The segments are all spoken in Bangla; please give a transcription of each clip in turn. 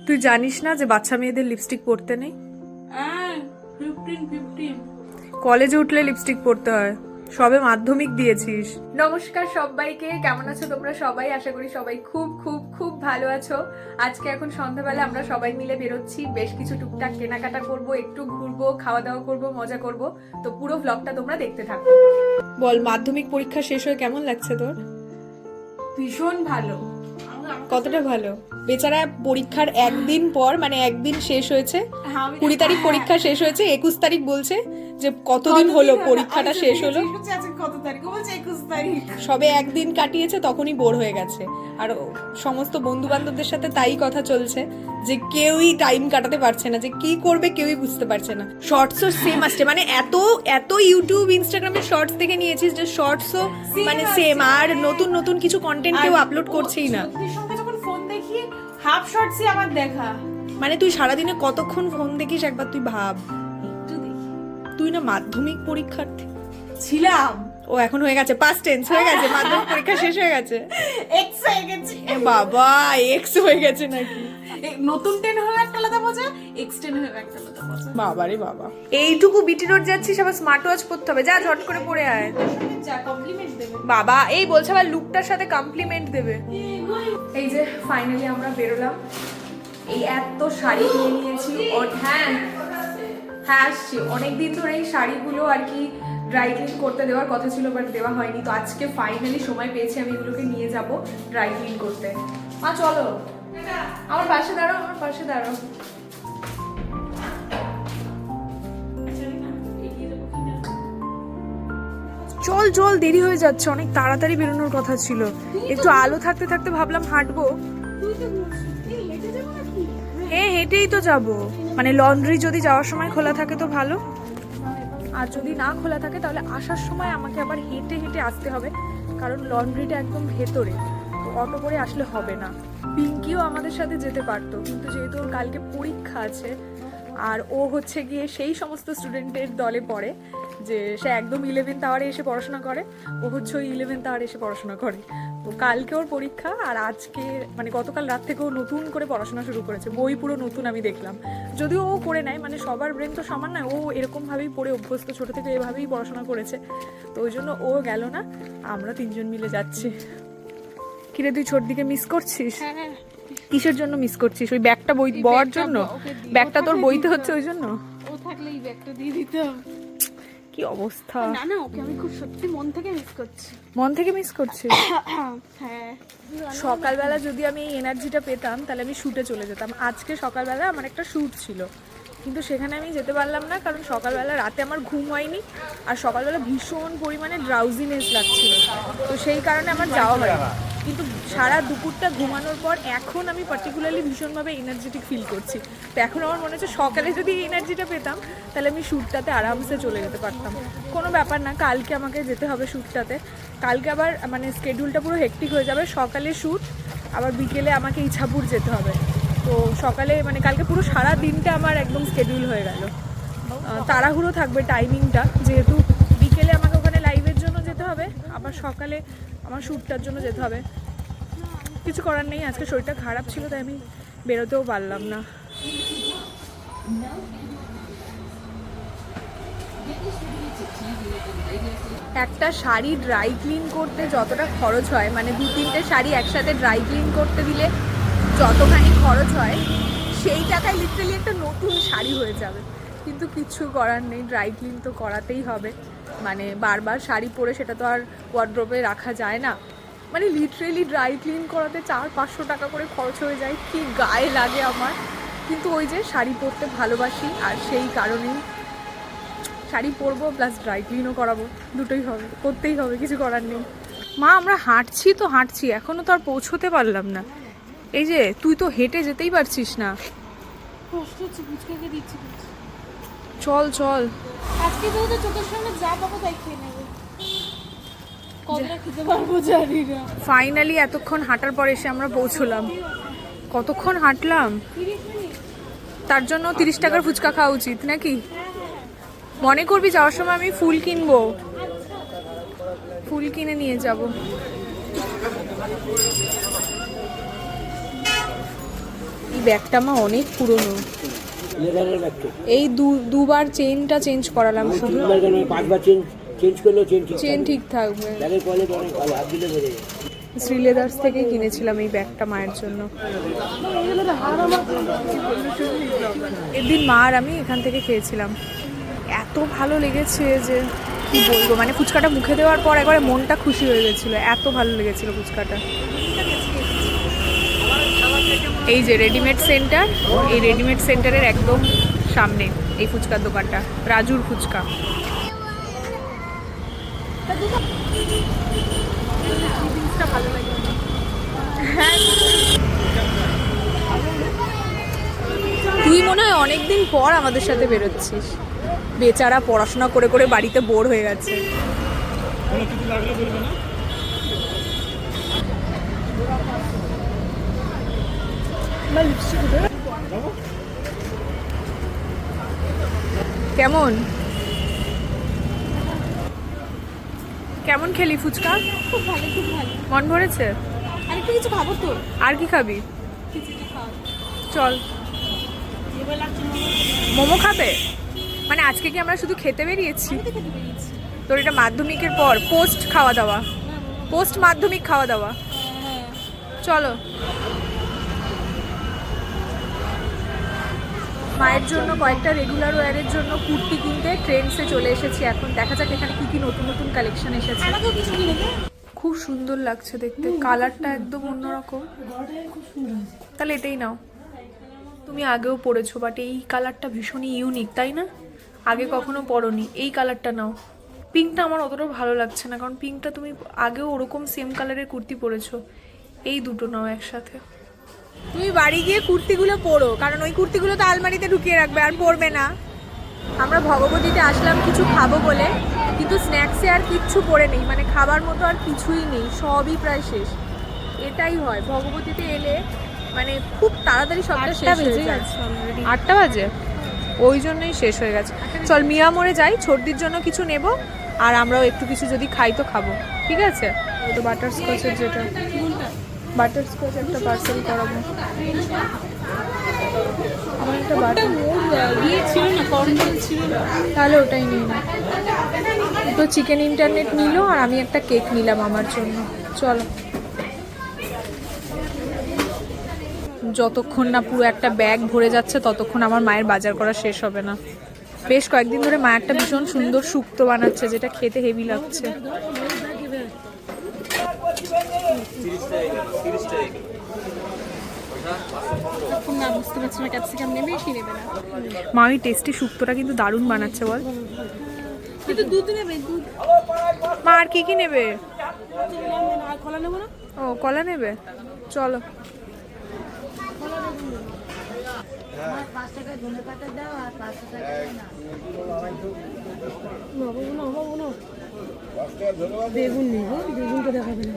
তুই জানিস না যে বাচ্চা মেয়েদের লিপস্টিক পরতে নেই? 15 কলেজে উঠলে লিপস্টিক পরতে হয়। সবে মাধ্যমিক দিয়েছিস। নমস্কার সবাইকে, কেমন আছো তোমরা সবাই? আশা করি সবাই খুব খুব খুব ভালো আছো। আজকে এখন সন্ধ্যাবেলা আমরা সবাই মিলে বেরোচ্ছি, বেশ কিছু টুকটাক কেনাকাটা করব, একটু ঘুরবো, খাওয়া দাওয়া করব, মজা করব। তো পুরো ভ্লগটা তোমরা দেখতে থাকো। বল, মাধ্যমিক পরীক্ষা শেষ হয়ে কেমন লাগছে তোর? ভীষণ ভালো। কতটা ভালো? বেচারা পরীক্ষার একদিন পর, মানে একদিন শেষ হয়েছে, 20 তারিখ পরীক্ষা শেষ হয়েছে, 21 তারিখ বলছে যে কতদিন হলো পরীক্ষাটা শেষ হলো। কত তারিখ বলছে? 21 তারিখ। সবে একদিন কাটিয়েছে, তখনই বোর হয়ে গেছে। আর সমস্ত বন্ধু বান্ধবদের সাথে তাই কথা চলছে যে কেউই টাইম কাটাতে পারছে না, যে কি করবে কেউই বুঝতে পারছে না। শর্টসও সেম আসছে, মানে এত এত ইউটিউব ইনস্টাগ্রামে শর্টস দেখে নিয়েছিস যে শর্টসও মানে সেম, আর নতুন নতুন কিছু কন্টেন্ট কেউ আপলোড করছেই না। যখন ফোন দেখি হাফ শর্টসই আমার দেখা। মানে তুই সারাদিনে কতক্ষণ ফোন দেখিস একবার তুই ভাব। একটু দেখি। তুই না মাধ্যমিক পরীক্ষার্থী ছিলাম। ও এখন হয়ে গেছে, পাস্ট টেন্স হয়ে গেছে, মাধ্যমিক পরীক্ষা শেষ হয়ে গেছে। এক্স হয়ে গেছে। এ বাবা, এক্স হয়ে গেছে নাকি? নতুন 10 হয়ে একটা আলাদা মজা, এক্স 10 হয়ে একটা আলাদা মজা। বাবা রে বাবা, এইটুকু বিটি রোড যাচ্ছিস, আবার স্মার্ট ওয়াচ পরতে হবে, যা ঝট করে পরে আয়। যা কমপ্লিমেন্ট দেবে বাবা, এই বলছে আবার লুকটার সাথে কমপ্লিমেন্ট দেবে। এই যে ফাইনালি আমরা বেরোলাম। এই এত শাড়ি নিয়ে নিয়েছি। হ্যাঁ হ্যাঁ আসছি, অনেকদিন ধরে এই শাড়িগুলো আর কি ড্রাই ক্লিন করতে দেওয়ার কথা ছিল, বাট দেওয়া হয়নি। তো আজকে ফাইনালি সময় পেয়েছি, আমি এগুলোকে নিয়ে যাব ড্রাই ক্লিন করতে। মা চলো, আমার পাশে দাঁড়াও, আমার পাশে দাঁড়াও। চল চল, দেরি হয়ে যাচ্ছে, অনেক তাড়াতাড়ি বেরোনোর কথা ছিল। একটু আলো থাকতে থাকতে ভাবলাম হাঁটবো। হ্যাঁ হেঁটেই তো যাব, মানে লন্ড্রি যদি যাওয়ার সময় খোলা থাকে তো ভালো, আর যদি না খোলা থাকে তাহলে আসার সময় আমাকে আবার হেঁটে হেঁটে আসতে হবে, কারণ লন্ড্রিটা একদম ভেতরে, তো অটো করে আসলে হবে না। পিঙ্কিও আমাদের সাথে যেতে পারতো, কিন্তু যেহেতু ওর কালকে পরীক্ষা আছে, আর ও হচ্ছে গিয়ে সেই সমস্ত স্টুডেন্টের দলে পড়ে যে সে একদম 11th আওয়ারে এসে পড়াশোনা করে, ও হচ্ছে ওই 11th আওয়ারে এসে পড়াশোনা করে। তো কালকে ওর পরীক্ষা, আর আজকে মানে গতকাল রাত থেকে ও নতুন করে পড়াশোনা শুরু করেছে, বই পুরো নতুন আমি দেখলাম। যদিও ও করে নেয়, মানে সবার ব্রেন তো সমান নয়, ও এরকমভাবেই পড়ে অভ্যস্ত, ছোটো থেকে এভাবেই পড়াশোনা করেছে। তো ওই জন্য ও গেল না, আমরা 3 জন মিলে যাচ্ছি। কিরে, তুই ছোট দিকে মিস করছিস? হ্যাঁ। কিসের জন্য মিস করছিস? ওই ব্যাগটা বই বওয়ার জন্য? ব্যাগটা তোর বইতে হচ্ছে ওই জন্য? ও থাকলে এই ব্যাগটা দিয়ে দিতাম। কি অবস্থা! না না, ওকে আমি খুব সত্যি মন থেকে মিস করছি। মন থেকে মিস করছিস? হ্যাঁ। সকালবেলা যদি আমি এই এনার্জিটা পেতাম তাহলে আমি শুটে চলে যেতাম। আজকে সকালবেলা আমার একটা শুট ছিল, কিন্তু সেখানে আমি যেতে পারলাম না, কারণ সকালবেলা রাতে আমার ঘুম হয়নি, আর সকালবেলা ভীষণ পরিমাণে ড্রাউজিনেস লাগছিল, তো সেই কারণে আমার যাওয়া হয়নি। কিন্তু সারা দুপুরটা ঘুমানোর পর এখন আমি পার্টিকুলারলি ভীষণভাবে এনার্জেটিক ফিল করছি। তো এখন আমার মনে হচ্ছে সকালে যদি এই এনার্জিটা পেতাম তাহলে আমি শ্যুটটাতে আরামসে চলে যেতে পারতাম। কোনো ব্যাপার না, কালকে আমাকে যেতে হবে শ্যুটটাতে। কালকে আবার মানে স্কেডিউলটা পুরো হেক্টিক হয়ে যাবে, সকালে শ্যুট, আবার বিকেলে আমাকে ইছাপুর যেতে হবে। তো সকালে মানে কালকে পুরো সারা দিনটা আমার একদম স্কেডিউল হয়ে গেল, তাড়াহুড়ো থাকবে টাইমিংটা, যেহেতু বিকেলে আমাকে ওখানে লাইভের জন্য যেতে হবে, আবার সকালে আমার শ্যুটটার জন্য যেতে হবে। কিছু করার নেই, আজকে শরীরটা খারাপ ছিল তাই আমি বেরোতেও পারলাম না। একটা শাড়ি ড্রাই ক্লিন করতে যতটা খরচ হয়, মানে 2-3টে শাড়ি একসাথে ড্রাই ক্লিন করতে দিলে যতখানি খরচ হয়, সেই টাকায় লিটারালি একটা নতুন শাড়ি হয়ে যাবে। কিন্তু কিছু করার নেই, ড্রাই ক্লিন তো করাতেই হবে, মানে বারবার শাড়ি পরে সেটা তো আর ওয়ার্ড্রোবে রাখা যায় না। মানে লিটারেলি ড্রাই ক্লিন করাতে 400-500 টাকা করে খরচ হয়ে যায়, কি গায়ে লাগে আমার। কিন্তু ওই যে শাড়ি পরতে ভালোবাসি, আর সেই কারণেই শাড়ি পরবো প্লাস ড্রাই ক্লিনও করাবো, দুটোই হবে, করতেই হবে, কিছু করার নেই। মা, আমরা হাঁটছি তো হাঁটছি, এখনো তো আর পৌঁছতে পারলাম না। এই যে তুই তো হেঁটে যেতেই পারছিস না। কষ্ট হচ্ছে, ফুচকাকে দিচ্ছি। চল চল, আজকে তো চোখের সামনে যা পাবো তাই খেয়ে নেবো, কতটা খেতে পারবো জানি না। ফাইনালি এতক্ষণ হাঁটার পর এসে আমরা পৌঁছলাম। কতক্ষণ হাঁটলাম, তার জন্য 30 টাকার ফুচকা খাওয়া উচিত নাকি? মনে করবি যাওয়ার সময় আমি ফুল কিনবো, ফুল কিনে নিয়ে যাব। এই ব্যাগটা মা অনেক পুরনো, লেদারের ব্যাগটা এই দুবার চেইনটা চেঞ্জ করালাম শুধু, 5বার চেঞ্জ করলেও চেন ঠিক থাকবে। ব্যাগের কোয়ালিটি অনেক ভালো, হাত দিলে বেড়ে যায়। শ্রীলেদার্স থেকে কিনেছিলাম এই ব্যাগটা মায়ের জন্য। একদিন মা আর আমি এখান থেকে খেয়েছিলাম, এত ভালো লেগেছে যে কি বলবো, মানে ফুচকাটা মুখে দেওয়ার পর একবারে মনটা খুশি হয়ে গেছিলো, এত ভালো লেগেছিল ফুচকাটা। এই যে রেডিমেড সেন্টার, এই রেডিমেড সেন্টারের একদম সামনে এই ফুচকার দোকানটা, রাজুর ফুচকা। ভালো লাগে। হ্যাঁ, তুই মনে হয় অনেকদিন পর আমাদের সাথে বেরোচ্ছিস, বেচারা পড়াশোনা করে করে বাড়িতে বোর হয়ে গেছে। কেমন কেমন খেলি ফুচকা? খুব ভালো, খুব ভালো। মন ভরেছে? আরেকটু কিছু খাবো তো? আর কি খাবি? খিচুড়ি খাও। চল। এবার লাগছে মোমো খাবে? মানে আজকে কি আমরা শুধু খেতে বেরিয়েছি? আমি তো খেতে পেরেছি। তোর এটা মাধ্যমিকের পর পোস্ট খাওয়া দাওয়া, পোস্ট মাধ্যমিক খাওয়া দাওয়া। হ্যাঁ, চলো। মায়ের জন্য কয়েকটা রেগুলার ওয়্যারের জন্য কুর্তি কিনতে ট্রেন্ডসে চলে এসেছি। এখন দেখা যাক এখানে কি কি নতুন নতুন কালেকশন এসেছে। আমাকেও কিছু কিনে দে। খুব সুন্দর লাগছে দেখতে, কালারটা একদম অন্যরকম। তাহলে এটাই নাও, তুমি আগেও পরেছো বাট এই কালারটা ভীষণই ইউনিক, তাই না? আগে কখনো পরোনি, এই কালারটা নাও। পিঙ্কটা আমার অতটা ভালো লাগছে না, কারণ পিঙ্কটা তুমি আগেও ওরকম সেম কালারের কুর্তি পরেছো। এই দুটো নাও একসাথে। তুমি বাড়ি গিয়ে কুর্তিগুলো পরো, কারণ ওই কুর্তিগুলো তো আলমারিতে ঢুকিয়ে রাখবে আর পরবে না। আমরা ভগবতীতে আসলাম কিছু খাবো বলে, কিন্তু স্ন্যাক্সে আর কিচ্ছু পড়ে নেই, মানে খাবার মতো আর কিছুই নেই, সবই প্রায় শেষ। এটাই হয় ভগবতীতে এলে, মানে খুব তাড়াতাড়ি সবটা শেষ হয়ে যায়। 8টা বাজে, ওই জন্যই শেষ হয়ে গেছে। চল মিয়ামোড়ে যাই, ছোটদির জন্য কিছু নেব, আর আমরাও একটু কিছু যদি খাই তো খাবো, ঠিক আছে? তো বাটারস্কচের যেটা, বাটারস্কচ একটা পার্সেল করাবো। আমার একটা বাটার ইয়ে ছিল না, কর্নফ্লেক্স ছিল না। তাহলে ওটাই নিই না। তো চিকেন ইন্টারনেট নিল আর আমি একটা কেক নিলাম আমার জন্য। চলো, যতক্ষণ না পুরো একটা ব্যাগ ভরে যাচ্ছে ততক্ষণ আমার মায়ের বাজার করা শেষ হবে না। বেশ কয়েকদিন ধরে মা একটা ভীষণ সুন্দর শুক্তো বানাচ্ছে, যেটা খেতে হেভি লাগছে। না, বুঝতে পারছি না ক্যাপসিকাম নেবে কি নেবে না। মা ওই টেস্টি শুক্তোটা কিন্তু দারুণ বানাচ্ছে, বল। কিন্তু দুধ নেবে, দুধ। মা আর কি কি নেবে? আর কলা নেবো না? ও, কলা নেবে, চলো। বেগুন নেব, বেগুনটা দেখাবে না।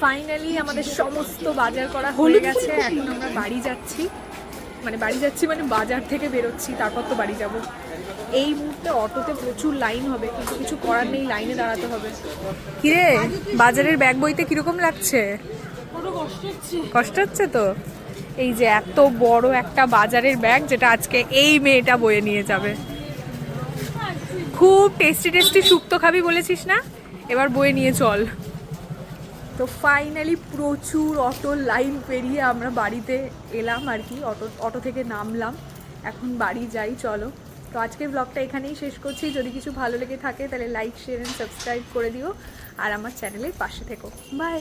ফাইনালি আমাদের সমস্ত বাজার করা হয়ে গেছে, এখন আমরা বাড়ি যাচ্ছি। মানে বাজার থেকে বেরোচ্ছি, তারপর তো বাড়ি যাব। এই মুহূর্তে অটোতে প্রচুর লাইন হবে, কিন্তু কিছু করার নেই, লাইনে দাঁড়াতে হবে। কিরে, বাজারের ব্যাগ বইতে কিরকম লাগছে? কষ্ট হচ্ছে তো? এই যে এত বড় একটা বাজারের ব্যাগ, যেটা আজকে এই মেয়েটা বয়ে নিয়ে যাবে। খুব টেস্টি টেস্টি শুক্তো খাবি বলেছিস না, এবার বয়ে নিয়ে চল। তো ফাইনালি প্রচুর অটোর লাইন পেরিয়ে আমরা বাড়িতে এলাম আর কি, অটো থেকে নামলাম। এখন বাড়ি যাই, চলো। তো আজকের ব্লগটা এখানেই শেষ করছি। যদি কিছু ভালো লেগে থাকে তাহলে লাইক, শেয়ার অ্যান্ড সাবস্ক্রাইব করে দিও, আর আমার চ্যানেলের পাশে থেকো। বাই।